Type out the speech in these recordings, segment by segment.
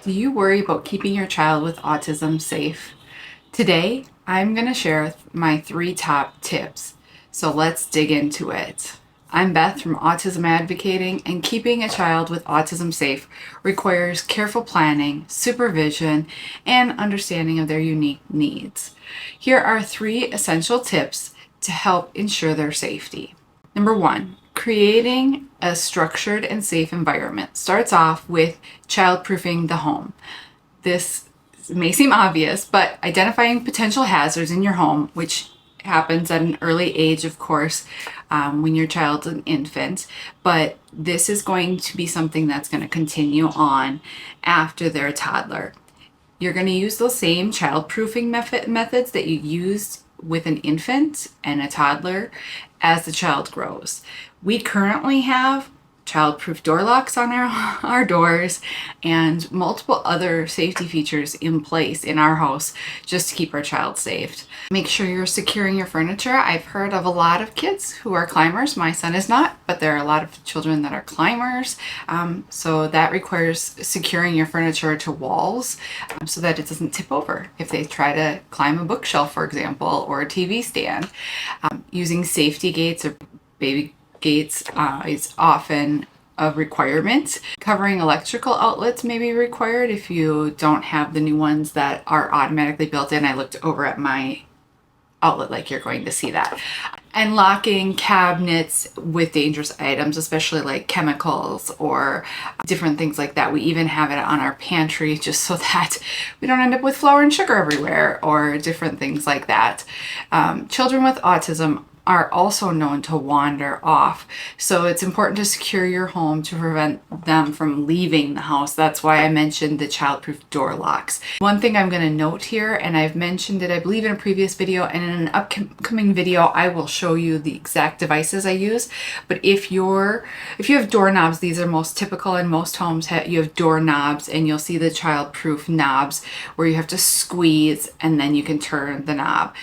Do you worry about keeping your child with autism safe? Today, I'm going to share my 3 top tips. So let's dig into it. I'm Beth from Autism Advocating, and keeping a child with autism safe requires careful planning, supervision, and understanding of their unique needs. Here are 3 essential tips to help ensure their safety. Number 1, creating a structured and safe environment starts off with childproofing the home. This may seem obvious, but identifying potential hazards in your home, which happens at an early age, of course, when your child's an infant, but this is going to be something that's going to continue on after they're a toddler. You're going to use those same childproofing methods that you used with an infant and a toddler as the child grows. We currently have childproof door locks on our doors and multiple other safety features in place in our house just to keep our child safe. Make sure you're securing your furniture. I've heard of a lot of kids who are climbers. My son is not, but there are a lot of children that are climbers. So that requires securing your furniture to walls so that it doesn't tip over if they try to climb a bookshelf, for example, or a TV stand. Using safety gates or baby gates is often a requirement. Covering electrical outlets may be required if you don't have the new ones that are automatically built in. I looked over at my outlet like you're going to see that. And locking cabinets with dangerous items, especially like chemicals or different things like that. We even have it on our pantry just so that we don't end up with flour and sugar everywhere or different things like that. Children with autism are also known to wander off. So it's important to secure your home to prevent them from leaving the house. That's why I mentioned the childproof door locks. One thing I'm going to note here, and I've mentioned it, I believe, in a previous video, and in an upcoming video, I will show you the exact devices I use. But if you have doorknobs, these are most typical in most homes. You have doorknobs, and you'll see the childproof knobs where you have to squeeze and then you can turn the knob.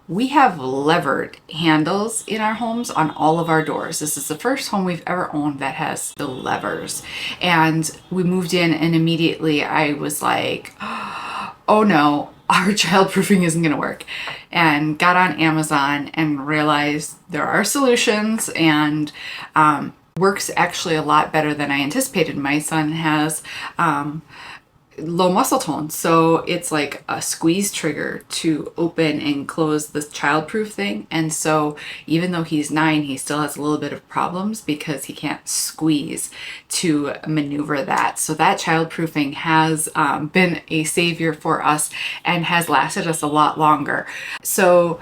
We have levered handles in our homes on all of our doors. This is the first home we've ever owned that has the levers. And we moved in and immediately I was like, oh no, our childproofing isn't going to work. And got on Amazon and realized there are solutions and works actually a lot better than I anticipated. My son has low muscle tone, so it's like a squeeze trigger to open and close the childproof thing. And so even though he's 9, he still has a little bit of problems because he can't squeeze to maneuver that. So that childproofing has been a savior for us and has lasted us a lot longer. So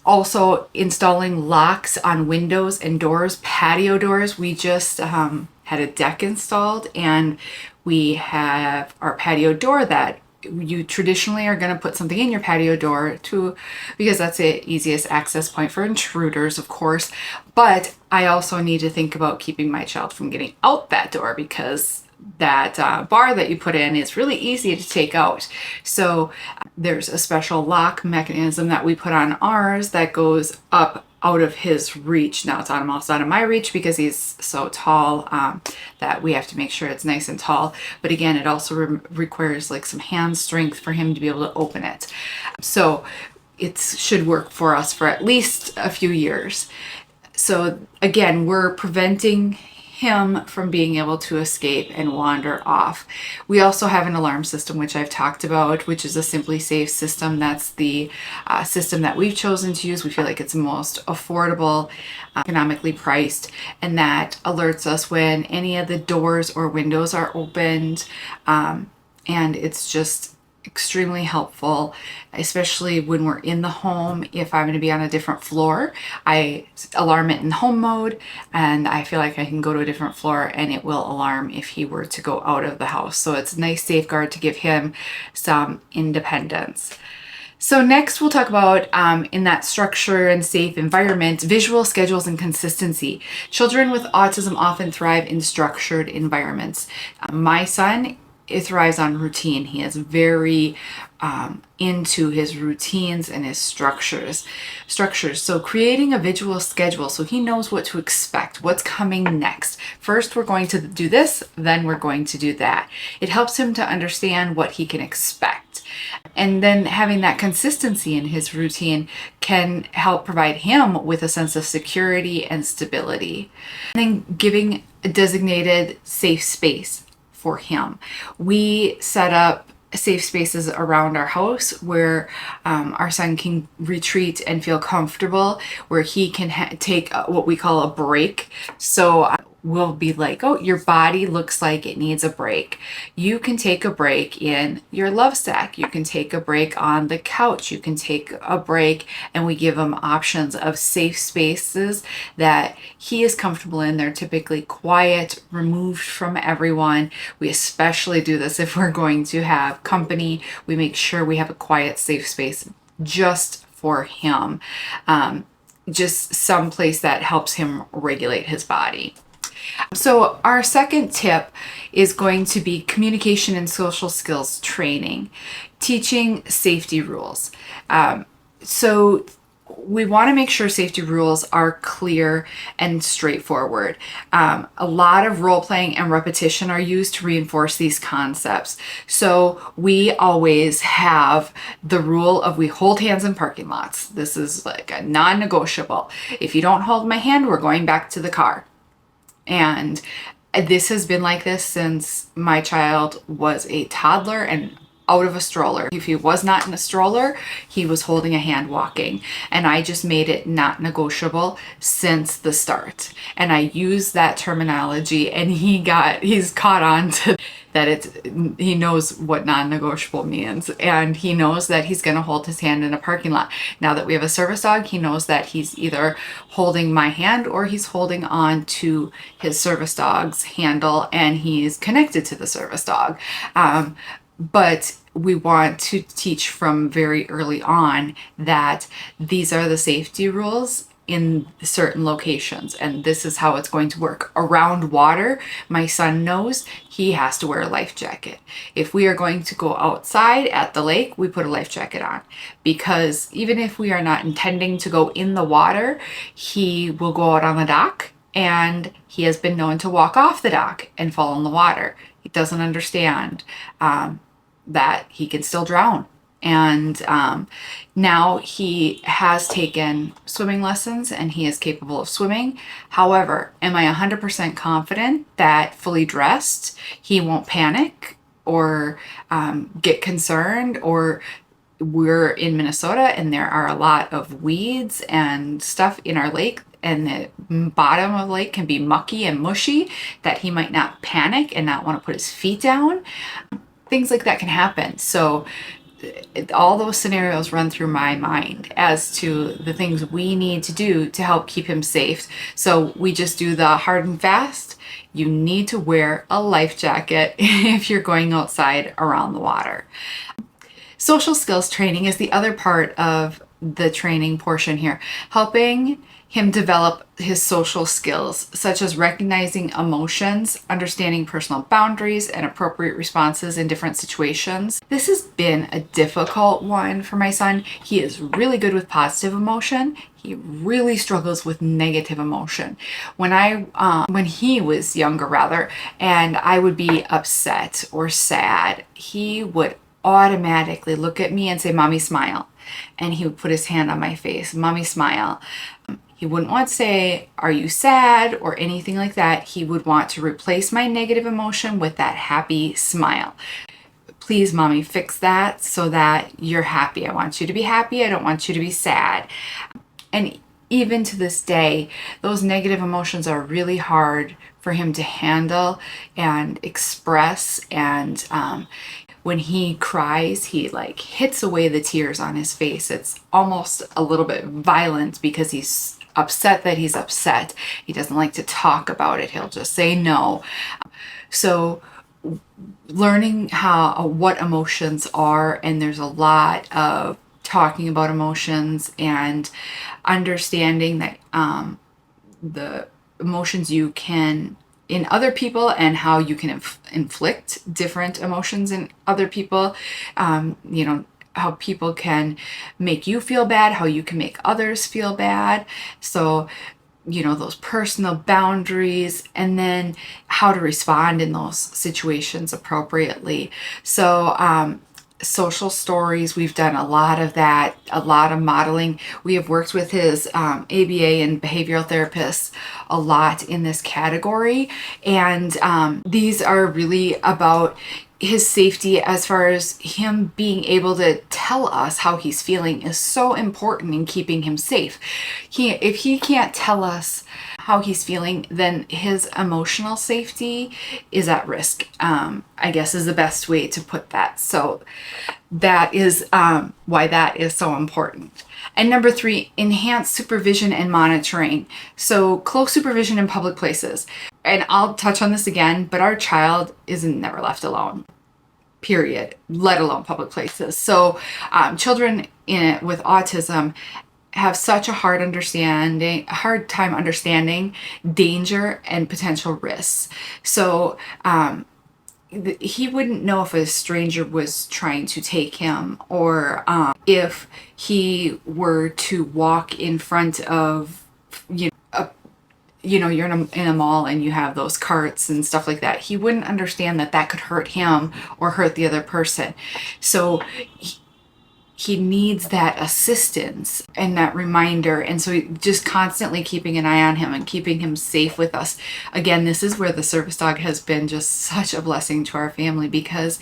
also installing locks on windows and doors, patio doors. We just had a deck installed, and we have our patio door that you traditionally are going to put something in your patio door because that's the easiest access point for intruders, of course. But I also need to think about keeping my child from getting out that door because that bar that you put in is really easy to take out. So there's a special lock mechanism that we put on ours that goes up out of his reach. Now it's almost out of my reach because he's so tall that we have to make sure it's nice and tall. But again, it also requires like some hand strength for him to be able to open it. So it should work for us for at least a few years. So again, we're preventing him from being able to escape and wander off. We also have an alarm system, which I've talked about, which is a Simply Safe system. That's the system that we've chosen to use. We feel like it's the most affordable, economically priced, and that alerts us when any of the doors or windows are opened. And it's just extremely helpful, especially when we're in the home. If I'm going to be on a different floor, I alarm it in home mode, and I feel like I can go to a different floor and it will alarm if he were to go out of the house. So it's a nice safeguard to give him some independence. So next we'll talk about, in that structure and safe environment, visual schedules and consistency. Children with autism often thrive in structured environments. My son it thrives on routine. He is very into his routines and his structures. So creating a visual schedule so he knows what to expect, what's coming next. First, we're going to do this, then we're going to do that. It helps him to understand what he can expect. And then having that consistency in his routine can help provide him with a sense of security and stability. And then giving a designated safe space for him. We set up safe spaces around our house where our son can retreat and feel comfortable, where he can take what we call a break. So we'll be like, oh, your body looks like it needs a break. You can take a break in your love sack. You can take a break on the couch. You can take a break, and we give him options of safe spaces that he is comfortable in. They're typically quiet, removed from everyone. We especially do this if we're going to have company. We make sure we have a quiet, safe space just for him. Just some place that helps him regulate his body. So our second tip is going to be communication and social skills training, teaching safety rules. So we want to make sure safety rules are clear and straightforward. A lot of role playing and repetition are used to reinforce these concepts. So we always have the rule of we hold hands in parking lots. This is like a non-negotiable. If you don't hold my hand, we're going back to the car. And this has been like this since my child was a toddler and out of a stroller. If he was not in a stroller, he was holding a hand walking. And I just made it not negotiable since the start. And I used that terminology, and he's caught on to that. He knows what non-negotiable means, and he knows that he's going to hold his hand in a parking lot. Now that we have a service dog, he knows that he's either holding my hand or he's holding on to his service dog's handle, and he's connected to the service dog. But we want to teach from very early on that these are the safety rules in certain locations, and this is how it's going to work. Around water, my son knows he has to wear a life jacket. If we are going to go outside at the lake, we put a life jacket on, because even if we are not intending to go in the water, he will go out on the dock, and he has been known to walk off the dock and fall in the water. He doesn't understand that he can still drown. And now he has taken swimming lessons and he is capable of swimming. However, am I 100% confident that fully dressed, he won't panic or get concerned? Or we're in Minnesota and there are a lot of weeds and stuff in our lake, and the bottom of the lake can be mucky and mushy, that he might not panic and not want to put his feet down. Things like that can happen. So all those scenarios run through my mind as to the things we need to do to help keep him safe. So we just do the hard and fast. You need to wear a life jacket if you're going outside around the water. Social skills training is the other part of the training portion here, helping him develop his social skills, such as recognizing emotions, understanding personal boundaries, and appropriate responses in different situations. This has been a difficult one for my son. He is really good with positive emotion. He really struggles with negative emotion. When he was younger, rather, and I would be upset or sad, he would automatically look at me and say, "Mommy, smile." And he would put his hand on my face, "Mommy, smile." He wouldn't want to say, "Are you sad?" or anything like that. He would want to replace my negative emotion with that happy smile. "Please, Mommy, fix that so that you're happy. I want you to be happy. I don't want you to be sad." And even to this day, those negative emotions are really hard for him to handle and express. And when he cries, he like hits away the tears on his face. It's almost a little bit violent because he's upset that he's upset. He doesn't like to talk about it. He'll just say no. So learning what emotions are, and there's a lot of talking about emotions and understanding that the emotions you can in other people and how you can inflict different emotions in other people. How people can make you feel bad, how you can make others feel bad. So, those personal boundaries, and then how to respond in those situations appropriately. So, social stories, we've done a lot of that, a lot of modeling. We have worked with his ABA and behavioral therapists a lot in this category. And these are really about his safety, as far as him being able to tell us how he's feeling is so important in keeping him safe. If he can't tell us how he's feeling, then his emotional safety is at risk, I guess is the best way to put that. So that is why that is so important. And number 3, enhanced supervision and monitoring. So close supervision in public places. And I'll touch on this again, but our child is never left alone, period, let alone public places. So children with autism have such a hard time understanding danger and potential risks. So he wouldn't know if a stranger was trying to take him, or if he were to walk in front of, you're in a mall and you have those carts and stuff like that. He wouldn't understand that could hurt him or hurt the other person. So he needs that assistance and that reminder. And so just constantly keeping an eye on him and keeping him safe with us. Again, this is where the service dog has been just such a blessing to our family, because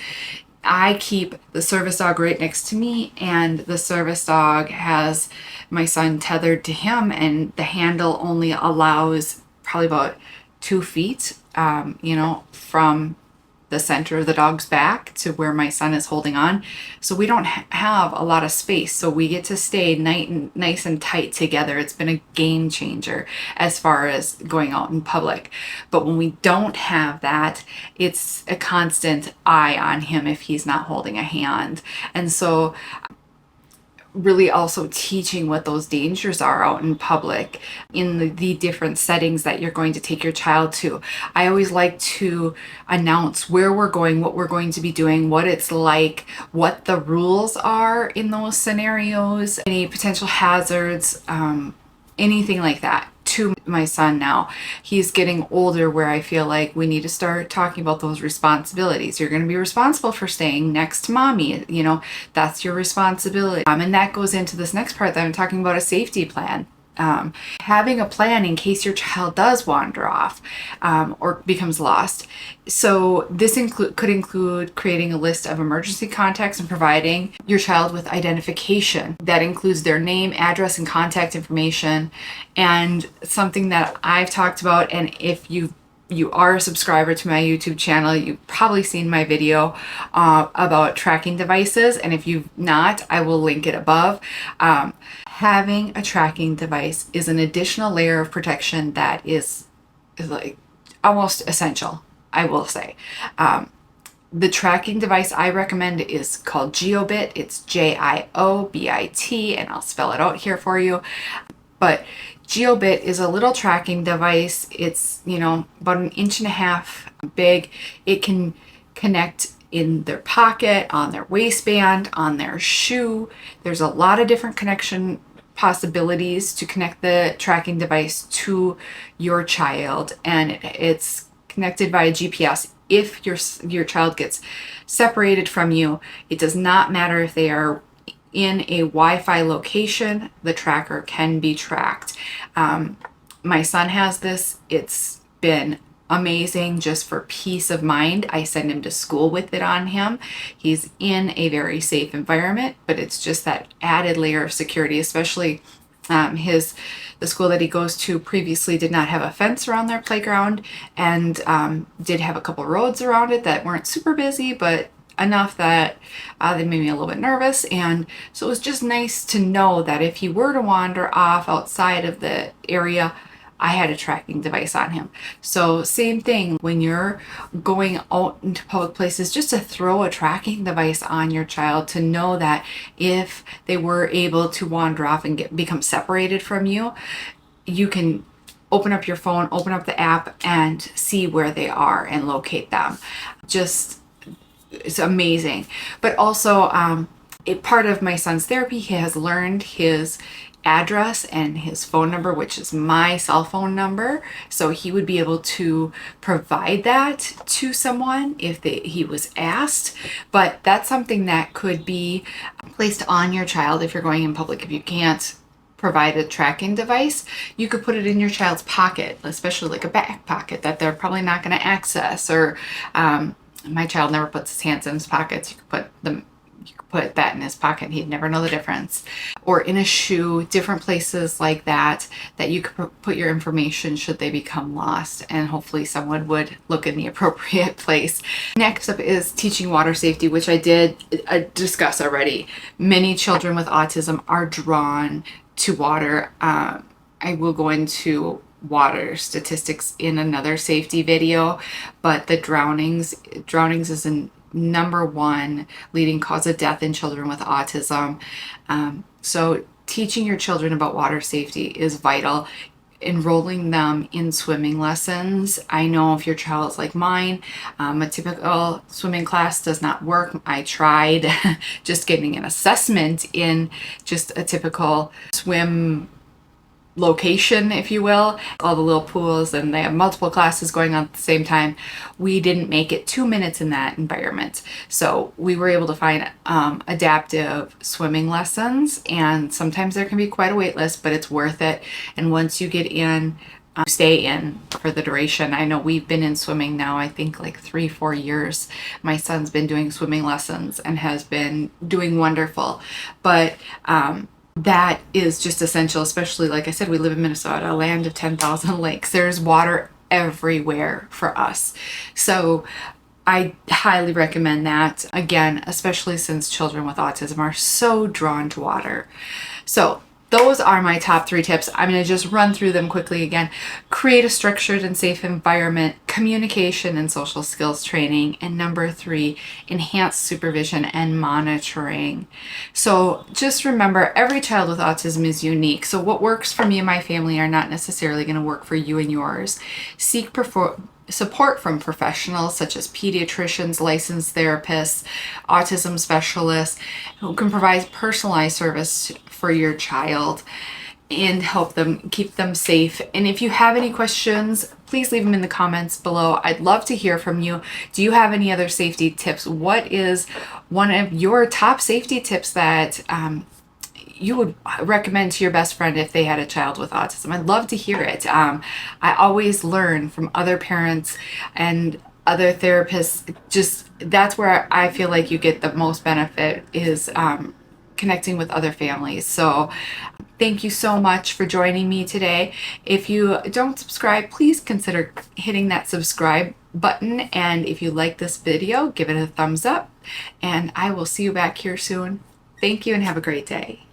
I keep the service dog right next to me, and the service dog has my son tethered to him, and the handle only allows probably about 2 feet, from the center of the dog's back to where my son is holding on. So we don't have a lot of space. So we get to stay nice and tight together. It's been a game changer as far as going out in public. But when we don't have that, it's a constant eye on him if he's not holding a hand. And so really also teaching what those dangers are out in public, in the different settings that you're going to take your child to. I always like to announce where we're going, what we're going to be doing, what it's like, what the rules are in those scenarios, any potential hazards, anything like that, to my son now. He's getting older where I feel like we need to start talking about those responsibilities. You're going to be responsible for staying next to mommy. That's your responsibility. And that goes into this next part that I'm talking about, a safety plan. Having a plan in case your child does wander off or becomes lost. So this could include creating a list of emergency contacts and providing your child with identification. That includes their name, address, and contact information. And something that I've talked about, and if you are a subscriber to my YouTube channel, you've probably seen my video about tracking devices. And if you've not, I will link it above. Having a tracking device is an additional layer of protection that is like almost essential, I will say. The tracking device I recommend is called GeoBit. It's JIOBIT, and I'll spell it out here for you. But GeoBit is a little tracking device. It's, about 1.5 inches big. It can connect in their pocket, on their waistband, on their shoe. There's a lot of different connection possibilities to connect the tracking device to your child, and it's connected via GPS. If your child gets separated from you, it does not matter if they are in a Wi-Fi location, the tracker can be tracked. My son has this. It's been amazing just for peace of mind. I send him to school with it on him. He's in a very safe environment, but it's just that added layer of security, especially the school that he goes to previously did not have a fence around their playground, and did have a couple roads around it that weren't super busy, but enough that they made me a little bit nervous. And so it was just nice to know that if he were to wander off outside of the area, I had a tracking device on him. So same thing when you're going out into public places, just to throw a tracking device on your child, to know that if they were able to wander off and become separated from you, you can open up your phone, open up the app, and see where they are and locate them. Just, it's amazing. But also, part of my son's therapy, he has learned his address and his phone number, which is my cell phone number. So he would be able to provide that to someone if he was asked. But that's something that could be placed on your child if you're going in public. If you can't provide a tracking device, you could put it in your child's pocket, especially like a back pocket that they're probably not going to access. Or my child never puts his hands in his pockets. You could put that in his pocket. He'd never know the difference. Or in a shoe, different places like that you could put your information should they become lost, and hopefully someone would look in the appropriate place. Next up is teaching water safety, which I did discuss already. Many children with autism are drawn to water. I will go into water statistics in another safety video, but the drownings is a number one leading cause of death in children with autism. So teaching your children about water safety is vital. Enrolling them in swimming lessons. I know if your child is like mine, a typical swimming class does not work. I tried just getting an assessment in just a typical swim location, if you will, all the little pools, and they have multiple classes going on at the same time. We didn't make it 2 minutes in that environment. So we were able to find adaptive swimming lessons, and sometimes there can be quite a wait list, but it's worth it. And once you get in, stay in for the duration. I know we've been in swimming now, I think like 3-4 years. My son's been doing swimming lessons and has been doing wonderful. But that is just essential, especially, like I said, we live in Minnesota, a land of 10,000 lakes. There's water everywhere for us. So I highly recommend that, again, especially since children with autism are so drawn to water. So those are my top 3 tips. I'm going to just run through them quickly again. Create a structured and safe environment, communication and social skills training, and number 3, enhance supervision and monitoring. So just remember, every child with autism is unique. So what works for me and my family are not necessarily going to work for you and yours. Seek support from professionals such as pediatricians, licensed therapists, autism specialists who can provide personalized service for your child and help them keep them safe. And if you have any questions, please leave them in the comments below. I'd love to hear from you. Do you have any other safety tips? What is one of your top safety tips that you would recommend to your best friend if they had a child with autism? I'd love to hear it. I always learn from other parents and other therapists. Just, that's where I feel like you get the most benefit, is connecting with other families. So thank you so much for joining me today. If you don't subscribe, please consider hitting that subscribe button. And if you like this video, give it a thumbs up. And I will see you back here soon. Thank you and have a great day.